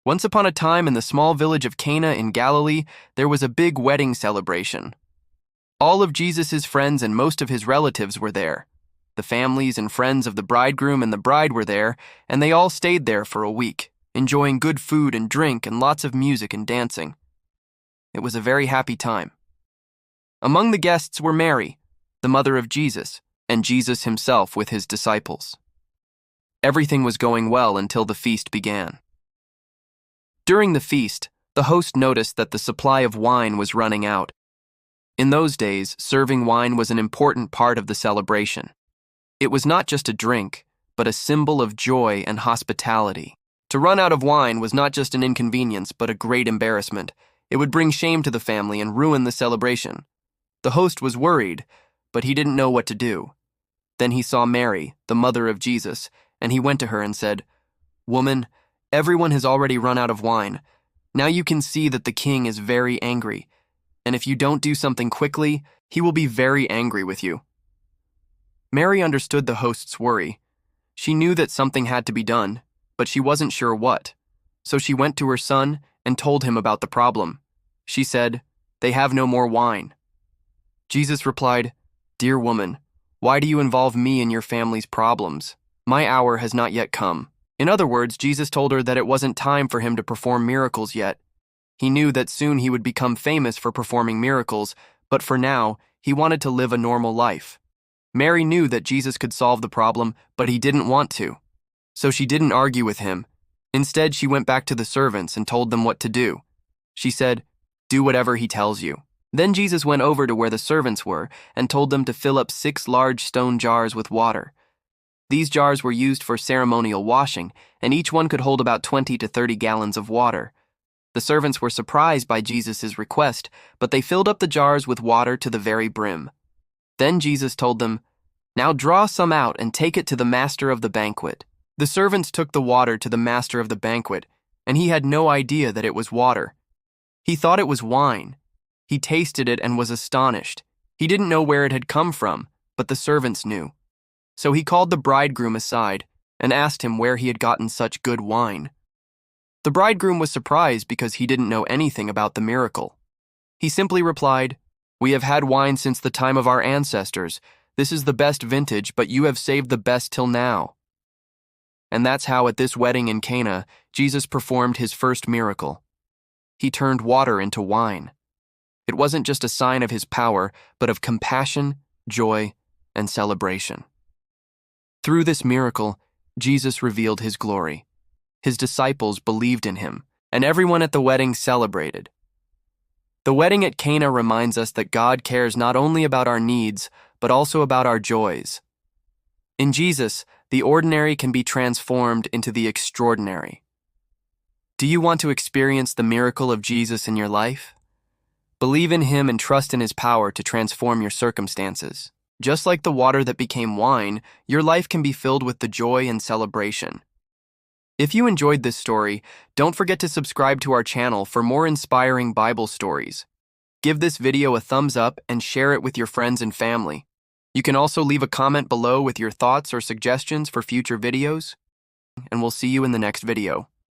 Once upon a time in the small village of Cana in Galilee, there was a big wedding celebration. All of Jesus' friends and most of his relatives were there. The families and friends of the bridegroom and the bride were there, and they all stayed there for a week, enjoying good food and drink and lots of music and dancing. It was a very happy time. Among the guests were Mary, the mother of Jesus, and Jesus himself with his disciples. Everything was going well until the feast began. During the feast, the host noticed that the supply of wine was running out. In those days, serving wine was an important part of the celebration. It was not just a drink, but a symbol of joy and hospitality. To run out of wine was not just an inconvenience, but a great embarrassment. It would bring shame to the family and ruin the celebration. The host was worried, but he didn't know what to do. Then he saw Mary, the mother of Jesus, and he went to her and said, "Woman, everyone has already run out of wine. Now you can see that the king is very angry, and if you don't do something quickly, he will be very angry with you." Mary understood the host's worry. She knew that something had to be done, but she wasn't sure what. So she went to her son and told him about the problem. She said, "They have no more wine." Jesus replied, "Dear woman, why do you involve me in your family's problems? My hour has not yet come." In other words, Jesus told her that it wasn't time for him to perform miracles yet. He knew that soon he would become famous for performing miracles, but for now, he wanted to live a normal life. Mary knew that Jesus could solve the problem, but he didn't want to. So she didn't argue with him. Instead, she went back to the servants and told them what to do. She said, "Do whatever he tells you." Then Jesus went over to where the servants were and told them to fill up 6 large stone jars with water. These jars were used for ceremonial washing, and each one could hold about 20 to 30 gallons of water. The servants were surprised by Jesus' request, but they filled up the jars with water to the very brim. Then Jesus told them, "Now draw some out and take it to the master of the banquet." The servants took the water to the master of the banquet, and he had no idea that it was water. He thought it was wine. He tasted it and was astonished. He didn't know where it had come from, but the servants knew. So he called the bridegroom aside and asked him where he had gotten such good wine. The bridegroom was surprised because he didn't know anything about the miracle. He simply replied, "We have had wine since the time of our ancestors. This is the best vintage, but you have saved the best till now." And that's how at this wedding in Cana, Jesus performed his first miracle. He turned water into wine. It wasn't just a sign of his power, but of compassion, joy, and celebration. Through this miracle, Jesus revealed his glory. His disciples believed in him, and everyone at the wedding celebrated. The wedding at Cana reminds us that God cares not only about our needs, but also about our joys. In Jesus, the ordinary can be transformed into the extraordinary. Do you want to experience the miracle of Jesus in your life? Believe in him and trust in his power to transform your circumstances. Just like the water that became wine, your life can be filled with the joy and celebration. If you enjoyed this story, don't forget to subscribe to our channel for more inspiring Bible stories. Give this video a thumbs up and share it with your friends and family. You can also leave a comment below with your thoughts or suggestions for future videos, and we'll see you in the next video.